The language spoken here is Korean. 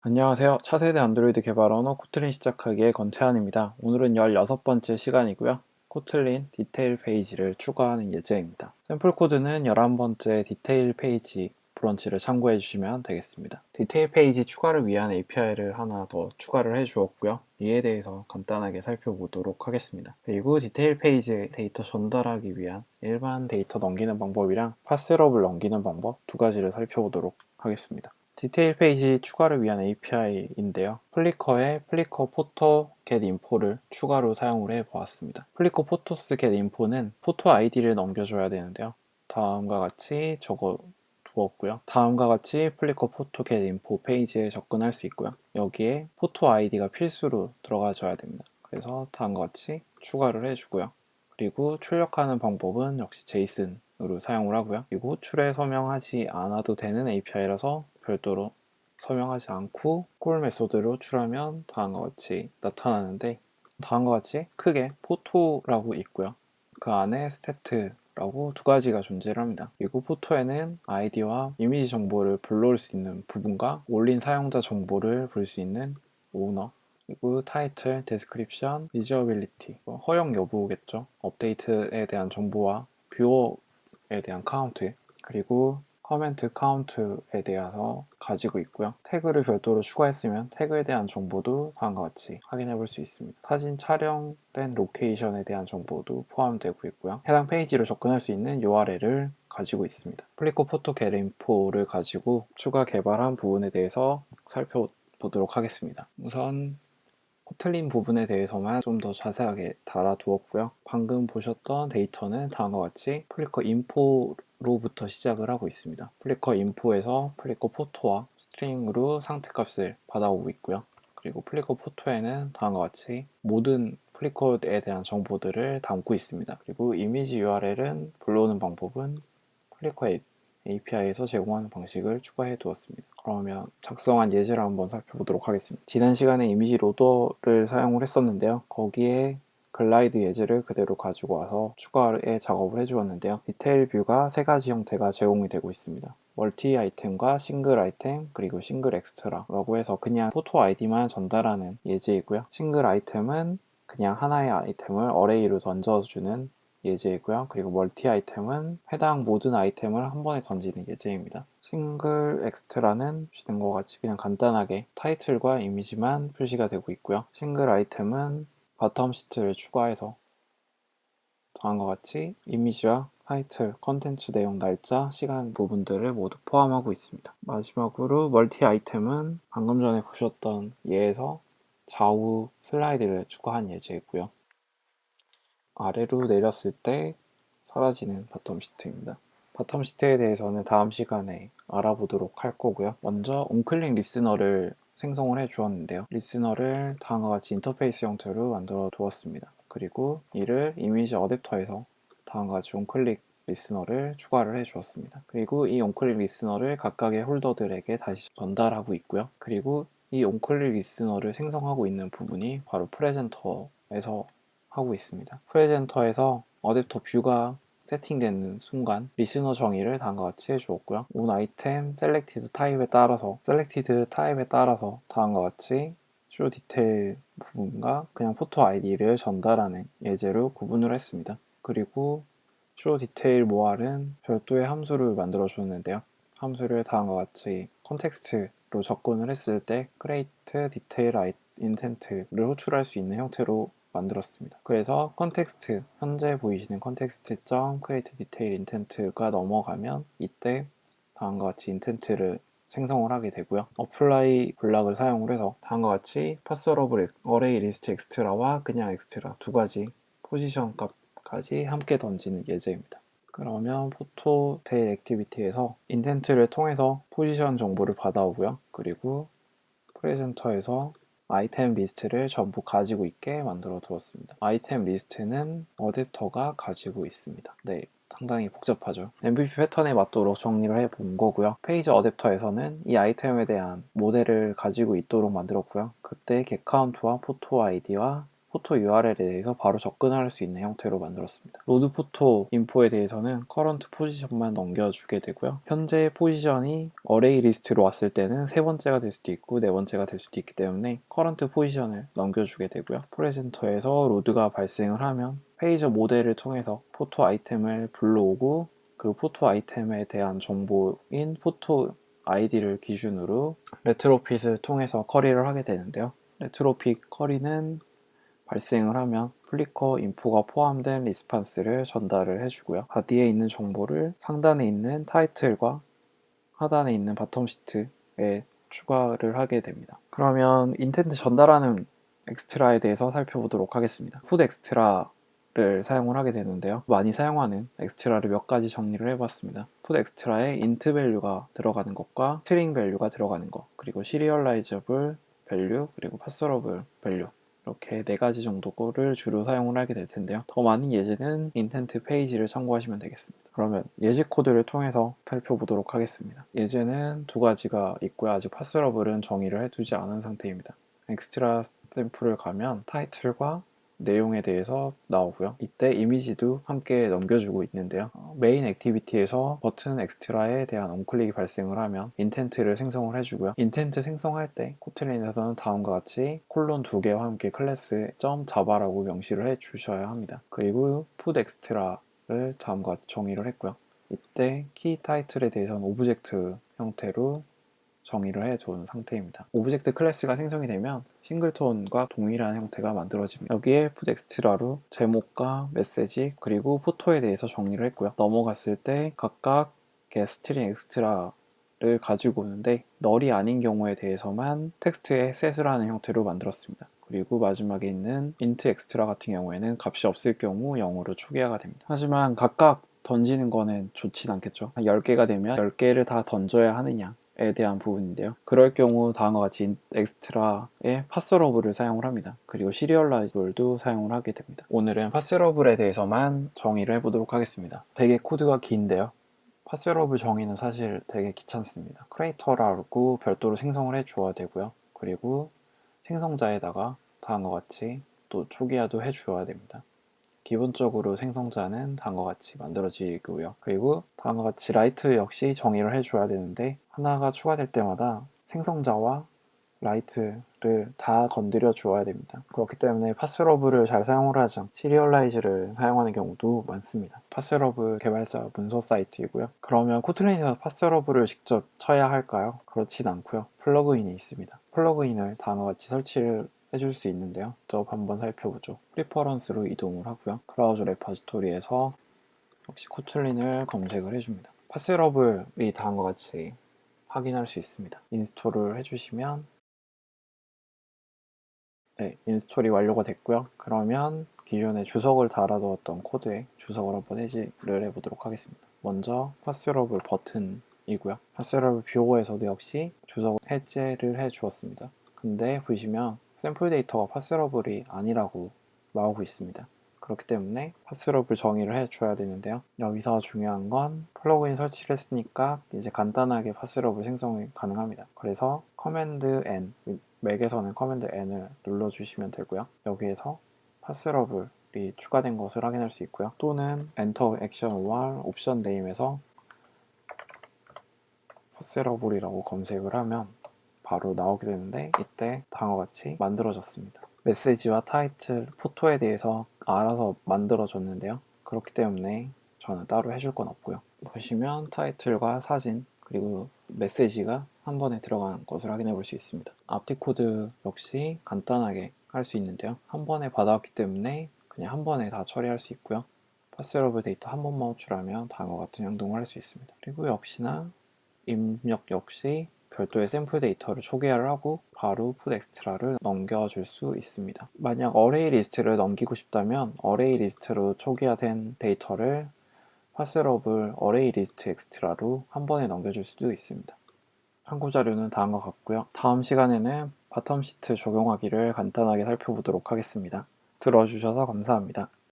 안녕하세요. 차세대 안드로이드 개발 언어 코틀린 시작하기의 권태환입니다. 오늘은 16번째 시간이고요. 코틀린 디테일 페이지를 추가하는 예정입니다. 샘플 코드는 11번째 디테일 페이지 브런치를 참고해 주시면 되겠습니다. 디테일 페이지 추가를 위한 API를 하나 더 추가를 해 주었고요. 이에 대해서 간단하게 살펴보도록 하겠습니다. 그리고 디테일 페이지에 데이터 전달하기 위한 일반 데이터 넘기는 방법이랑 파스럽을 넘기는 방법 두 가지를 살펴보도록 하겠습니다. 디테일 페이지 추가를 위한 API인데요. 플리커에 플리커 포토 get info를 추가로 사용을 해 보았습니다. 플리커 포토스 get info는 포토 아이디를 넘겨줘야 되는데요. 다음과 같이 적어 두었고요. 다음과 같이 플리커 포토 get info 페이지에 접근할 수 있고요. 여기에 포토 아이디가 필수로 들어가줘야 됩니다. 그래서 다음과 같이 추가를 해주고요. 그리고 출력하는 방법은 역시 제이슨으로 사용을 하고요. 그리고 호출에 서명하지 않아도 되는 API라서 별도로 서명하지 않고 콜 메소드로 호출하면 다음과 같이 나타나는데, 다음과 같이 크게 포토라고 있고요. 그 안에 스태트라고 두 가지가 존재를 합니다. 그리고 포토에는 아이디와 이미지 정보를 불러올 수 있는 부분과 올린 사용자 정보를 볼 수 있는 오너, 그리고 타이틀, 데스크립션, 비저빌리티, 허용 여부겠죠. 업데이트에 대한 정보와 뷰어에 대한 카운트, 그리고 커멘트 카운트에 대해서 가지고 있고요. 태그를 별도로 추가했으면 태그에 대한 정보도 다음과 같이 확인해 볼 수 있습니다. 사진 촬영된 로케이션에 대한 정보도 포함되고 있고요. 해당 페이지로 접근할 수 있는 URL을 가지고 있습니다. 플리코 포토 겟 인포를 가지고 추가 개발한 부분에 대해서 살펴보도록 하겠습니다. 우선 코틀린 부분에 대해서만 좀 더 자세하게 달아두었고요. 방금 보셨던 데이터는 다음과 같이 플리커 인포로부터 시작을 하고 있습니다. 플리커 인포에서 플리커 포토와 스트링으로 상태값을 받아오고 있고요. 그리고 플리커 포토에는 다음과 같이 모든 플리커에 대한 정보들을 담고 있습니다. 그리고 이미지 URL은 불러오는 방법은 플리커 API에서 제공하는 방식을 추가해 두었습니다. 그러면 작성한 예제를 한번 살펴보도록 하겠습니다. 지난 시간에 이미지 로더를 사용을 했었는데요. 거기에 글라이드 예제를 그대로 가지고 와서 추가의 작업을 해주었는데요. 디테일 뷰가 세 가지 형태가 제공이 되고 있습니다. 멀티 아이템과 싱글 아이템, 그리고 싱글 엑스트라라고 해서 그냥 포토 아이디만 전달하는 예제이고요. 싱글 아이템은 그냥 하나의 아이템을 어레이로 던져주는 예제이고요. 그리고 멀티 아이템은 해당 모든 아이템을 한 번에 던지는 예제입니다. 싱글 엑스트라는 보시는 것 같이 그냥 간단하게 타이틀과 이미지만 표시가 되고 있고요. 싱글 아이템은 바텀 시트를 추가해서 다음과 같이 이미지와 타이틀, 컨텐츠 내용, 날짜, 시간 부분들을 모두 포함하고 있습니다. 마지막으로 멀티 아이템은 방금 전에 보셨던 예에서 좌우 슬라이드를 추가한 예제이고요. 아래로 내렸을 때 사라지는 바텀 시트입니다. 바텀 시트에 대해서는 다음 시간에 알아보도록 할 거고요. 먼저 온클릭 리스너를 생성을 해 주었는데요. 리스너를 다음과 같이 인터페이스 형태로 만들어 두었습니다. 그리고 이를 이미지 어댑터에서 다음과 같이 온클릭 리스너를 추가를 해 주었습니다. 그리고 이 온클릭 리스너를 각각의 홀더들에게 다시 전달하고 있고요. 그리고 이 온클릭 리스너를 생성하고 있는 부분이 바로 프레젠터에서 하고 있습니다. 프레젠터에서 어댑터 뷰가 세팅되는 순간 리스너 정의를 다음과 같이 해주었고요. 온 아이템 셀렉티드 타입에 따라서 다음과 같이 쇼 디테일 부분과 그냥 포토 아이디를 전달하는 예제로 구분을 했습니다. 그리고 쇼 디테일 모알은 별도의 함수를 만들어 줬는데요. 함수를 다음과 같이 컨텍스트로 접근을 했을 때 create detail intent를 호출할 수 있는 형태로 만들었습니다. 그래서 컨텍스트, 현재 보이시는 컨텍스트.create detail intent가 넘어가면 이때 다음과 같이 intent를 생성을 하게 되고요. apply 블락을 사용을 해서 다음과 같이 파스러블 array list extra와 그냥 extra 두 가지 포지션 값까지 함께 던지는 예제입니다. 그러면 포토 테일 액티비티에서 인텐트를 통해서 포지션 정보를 받아오고요. 그리고 프레젠터에서 아이템 리스트를 전부 가지고 있게 만들어 두었습니다. 아이템 리스트는 어댑터가 가지고 있습니다. 네, 상당히 복잡하죠. MVP 패턴에 맞도록 정리를 해본 거고요. 페이지 어댑터에서는 이 아이템에 대한 모델을 가지고 있도록 만들었고요. 그때 getCount와 포토 아이디와 포토 URL에 대해서 바로 접근할 수 있는 형태로 만들었습니다. 로드 포토 인포에 대해서는 커런트 포지션만 넘겨주게 되고요. 현재 포지션이 어레이 리스트로 왔을 때는 세 번째가 될 수도 있고 네 번째가 될 수도 있기 때문에 커런트 포지션을 넘겨주게 되고요. 프레젠터에서 로드가 발생을 하면 페이저 모델을 통해서 포토 아이템을 불러오고 그 포토 아이템에 대한 정보인 포토 아이디를 기준으로 레트로핏을 통해서 커리를 하게 되는데요. 레트로핏 커리는 발생을 하면 플리커 인프가 포함된 리스판스를 전달을 해주고요. 바디에 있는 정보를 상단에 있는 타이틀과 하단에 있는 바텀 시트에 추가를 하게 됩니다. 그러면 인텐트 전달하는 엑스트라에 대해서 살펴보도록 하겠습니다. 풋 엑스트라를 사용을 하게 되는데요. 많이 사용하는 엑스트라를 몇 가지 정리를 해봤습니다. 풋 엑스트라에 인트 밸류가 들어가는 것과 스트링 밸류가 들어가는 것, 그리고 시리얼라이저블 밸류, 그리고 파서러블 밸류, 이렇게 4가지 정도를 주로 사용을 하게 될 텐데요. 더 많은 예제는 인텐트 페이지를 참고하시면 되겠습니다. 그러면 예제 코드를 통해서 살펴보도록 하겠습니다. 예제는 2가지가 있고요. 아직 파스러블은 정의를 해두지 않은 상태입니다. 엑스트라 샘플을 가면 타이틀과 내용에 대해서 나오고요. 이때 이미지도 함께 넘겨주고 있는데요. 메인 액티비티에서 버튼 엑스트라에 대한 on클릭이 발생을 하면 인텐트를 생성을 해주고요. 인텐트 생성할 때 코틀린에서는 다음과 같이 콜론 2개와 함께 클래스 .java라고 명시를 해주셔야 합니다. 그리고 put extra를 다음과 같이 정의를 했고요. 이때 키 타이틀에 대해서는 오브젝트 형태로 정의를 해둔 상태입니다. 오브젝트 클래스가 생성이 되면 싱글톤과 동일한 형태가 만들어집니다. 여기에 put extra로 제목과 메시지 그리고 포토에 대해서 정의를 했고요. 넘어갔을 때 각각 스트링 엑스트라를 가지고 오는데 널이 아닌 경우에 대해서만 텍스트에 set을 하는 형태로 만들었습니다. 그리고 마지막에 있는 int extra 같은 경우에는 값이 없을 경우 0으로 초기화가 됩니다. 하지만 각각 던지는 거는 좋진 않겠죠. 10개가 되면 10개를 다 던져야 하느냐 에 대한 부분인데요. 그럴 경우 다음과 같이 엑스트라에 파스러블을 사용을 합니다. 그리고 시리얼라이즈블도 사용을 하게 됩니다. 오늘은 파스러블에 대해서만 정의를 해보도록 하겠습니다. 되게 코드가 긴데요. 파스러블 정의는 사실 되게 귀찮습니다. 크리에이터라고 별도로 생성을 해 주어야 되고요. 그리고 생성자에다가 다음과 같이 또 초기화도 해 주어야 됩니다. 기본적으로 생성자는 다음과 같이 만들어지고요. 그리고 다음과 같이 라이트 역시 정의를 해줘야 되는데 하나가 추가될 때마다 생성자와 라이트를 다 건드려 주어야 됩니다. 그렇기 때문에 파스러블을 잘 사용을 하지 않고 시리얼라이즈를 사용하는 경우도 많습니다. 파스러블 개발사 문서 사이트이고요. 그러면 코틀린에서 파스러블을 직접 쳐야 할까요? 그렇진 않고요. 플러그인이 있습니다. 플러그인을 다음과 같이 설치를 해줄 수 있는데요. 직접 한번 살펴보죠. 프리퍼런스로 이동을 하고요. 브라우저 레퍼지토리에서 역시 코틀린을 검색을 해줍니다. 파스러블이 다음과 같이 확인할 수 있습니다. 인스톨을 해주시면 네, 인스톨이 완료가 됐고요. 그러면 기존에 주석을 달아두었던 코드에 주석을 한번 해지를 해보도록 하겠습니다. 먼저 파스러블 버튼이고요. 파스러블 뷰어에서도 역시 주석 해제를 해주었습니다. 근데 보시면 샘플 데이터가 파스러블이 아니라고 나오고 있습니다. 그렇기 때문에 파스러블 정의를 해줘야 되는데요. 여기서 중요한 건 플러그인 설치를 했으니까 이제 간단하게 파스러블 생성이 가능합니다. 그래서 커맨드 N, 맥에서는 커맨드 N을 눌러주시면 되고요. 여기에서 파스러블이 추가된 것을 확인할 수 있고요. 또는 엔터 액션 or 옵션 네임에서 파스러블이라고 검색을 하면 바로 나오게 되는데 이때 다음과 같이 만들어졌습니다. 메시지와 타이틀, 포토에 대해서 알아서 만들어줬는데요. 그렇기 때문에 저는 따로 해줄 건 없고요. 보시면 타이틀과 사진 그리고 메시지가 한 번에 들어간 것을 확인해 볼 수 있습니다. 앞뒤 코드 역시 간단하게 할 수 있는데요. 한 번에 받아왔기 때문에 그냥 한 번에 다 처리할 수 있고요. 파스러블 데이터 한 번만 호출하면 다음과 같은 행동을 할 수 있습니다. 그리고 역시나 입력 역시 별도의 샘플 데이터를 초기화를 하고 바로 put extra를 넘겨줄 수 있습니다. 만약 어레이 리스트를 넘기고 싶다면 어레이 리스트로 초기화된 데이터를 파스러블 어레이 리스트 엑스트라로 한 번에 넘겨줄 수도 있습니다. 참고 자료는 다음과 같고요. 다음 시간에는 바텀 시트 적용하기를 간단하게 살펴보도록 하겠습니다. 들어주셔서 감사합니다.